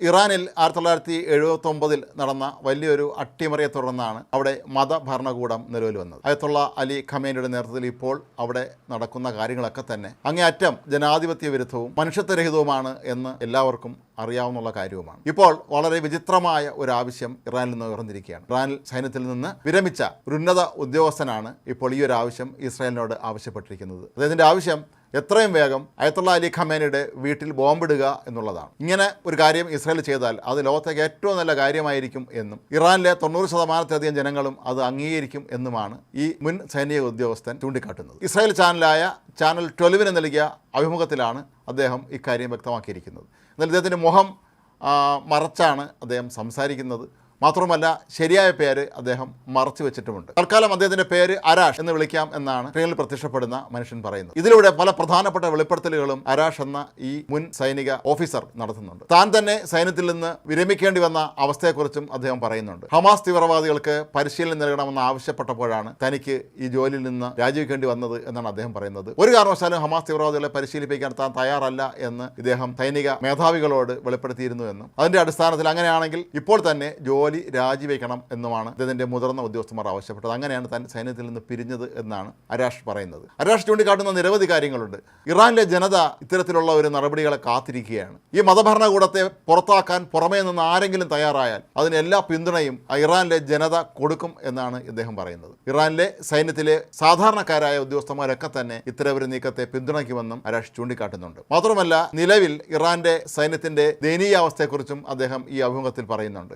ഇറാനിൽ 1979 നടന്ന വലിയൊരു അട്ടിമറിയെ തുടർന്നാണ് അവിടെ മതഭരണകൂടം നിലവിൽ വന്നത്. അയത്തുള്ള അലി ഖമേനിയുടെ നേതൃത്വത്തിൽ ഇപ്പോൾ അവിടെ നടക്കുന്ന കാര്യങ്ങളൊക്കെ തന്നെ അങ്ങേയറ്റം ജനാധിപത്യ വിരുദ്ധവും മനുഷ്യത്വരഹിതവുമാണ് എന്ന് എല്ലാവർക്കും അറിയാവുന്ന കാര്യവുമാണ്. ഇപ്പോൾ വളരെ വിചിത്രമായ ഒരു ആവശ്യം ഇറാനിൽ നിന്ന് ഉയർന്നിരിക്കുകയാണ്. ഇറാനിൽ സൈന്യത്തിൽ നിന്ന് വിരമിച്ച ഒരു ഉന്നത ഉദ്യോഗസ്ഥനാണ് ഇപ്പോൾ ഈ ഒരു ആവശ്യം ഇസ്രായേലിനോട് ആവശ്യപ്പെട്ടിരിക്കുന്നത്. അദ്ദേഹത്തിൻ്റെ ആവശ്യം എത്രയും വേഗം അയത്തുള്ള അലി ഖമേനിയുടെ വീട്ടിൽ ബോംബിടുക എന്നുള്ളതാണ്. ഇങ്ങനെ ഒരു കാര്യം ഇസ്രായേൽ ചെയ്താൽ അത് ലോകത്തേക്ക് ഏറ്റവും നല്ല കാര്യമായിരിക്കും എന്നും ഇറാനിലെ 90% ജനങ്ങളും അത് അംഗീകരിക്കും എന്നുമാണ് ഈ മുൻ സൈനിക ഉദ്യോഗസ്ഥൻ ചൂണ്ടിക്കാട്ടുന്നത്. ഇസ്രായേൽ ചാനലായ ചാനൽ 12 നൽകിയ അഭിമുഖത്തിലാണ് അദ്ദേഹം ഇക്കാര്യം വ്യക്തമാക്കിയിരിക്കുന്നത്. എന്നാൽ ഇദ്ദേഹത്തിൻ്റെ മുഖം മറച്ചാണ് അദ്ദേഹം സംസാരിക്കുന്നത്. മാത്രമല്ല ശരിയായ പേര് അദ്ദേഹം മറച്ചു വെച്ചിട്ടുമുണ്ട്. തൽക്കാലം അദ്ദേഹത്തിൻ്റെ പേര് അരാഷ് എന്ന് വിളിക്കാം എന്നാണ് സ്ക്രീനിൽ പ്രത്യക്ഷപ്പെടുന്ന മനുഷ്യൻ പറയുന്നത്. ഇതിലൂടെ പല പ്രധാനപ്പെട്ട വെളിപ്പെടുത്തലുകളും അരാഷ് എന്ന ഈ മുൻ സൈനിക ഓഫീസർ നടത്തുന്നുണ്ട്. താൻ തന്നെ സൈന്യത്തിൽ നിന്ന് വിരമിക്കേണ്ടി വന്ന അവസ്ഥയെക്കുറിച്ചും അദ്ദേഹം പറയുന്നുണ്ട്. ഹമാസ് തീവ്രവാദികൾക്ക് പരിശീലനം നൽകണമെന്ന് ആവശ്യപ്പെട്ടപ്പോഴാണ് തനിക്ക് ഈ ജോലിയിൽ നിന്ന് രാജിവെക്കേണ്ടി വന്നത് എന്നാണ് അദ്ദേഹം പറയുന്നത്. ഒരു കാരണവശാലും ഹമാസ് തീവ്രവാദികളെ പരിശീലിപ്പിക്കാൻ താൻ തയ്യാറല്ല എന്ന് ഇദ്ദേഹം സൈനിക മേധാവികളോട് വെളിപ്പെടുത്തിയിരുന്നു എന്നും അതിൻ്റെ അടിസ്ഥാനത്തിൽ അങ്ങനെയാണെങ്കിൽ ഇപ്പോൾ തന്നെ ജോലി രാജിവെക്കണം എന്നുമാണ് ഇതിന്റെ മുതിർന്ന ഉദ്യോഗസ്ഥന്മാർ ആവശ്യപ്പെട്ടത്. അങ്ങനെയാണ് താൻ സൈന്യത്തിൽ നിന്ന് പിരിഞ്ഞത് എന്നാണ് അരാഷ് പറയുന്നത്. അരാഷ് ചൂണ്ടിക്കാട്ടുന്ന നിരവധി കാര്യങ്ങളുണ്ട്. ഇറാനിലെ ജനത ഇത്തരത്തിലുള്ള ഒരു നടപടികളെ കാത്തിരിക്കുകയാണ്. ഈ മതഭരണകൂടത്തെ പുറത്താക്കാൻ പുറമേ നിന്ന് ആരെങ്കിലും തയ്യാറായാൽ അതിന് എല്ലാ പിന്തുണയും ഇറാനിലെ ജനത കൊടുക്കും എന്നാണ് ഇദ്ദേഹം പറയുന്നത്. ഇറാനിലെ സൈന്യത്തിലെ സാധാരണക്കാരായ ഉദ്യോഗസ്ഥന്മാരൊക്കെ തന്നെ ഇത്തരമൊരു നീക്കത്തെ പിന്തുണയ്ക്കുമെന്നും അരാഷ് ചൂണ്ടിക്കാട്ടുന്നുണ്ട്. മാത്രമല്ല നിലവിൽ ഇറാന്റെ സൈന്യത്തിന്റെ ദയനീയാവസ്ഥയെക്കുറിച്ചും അദ്ദേഹം ഈ അഭിമുഖത്തിൽ പറയുന്നുണ്ട്.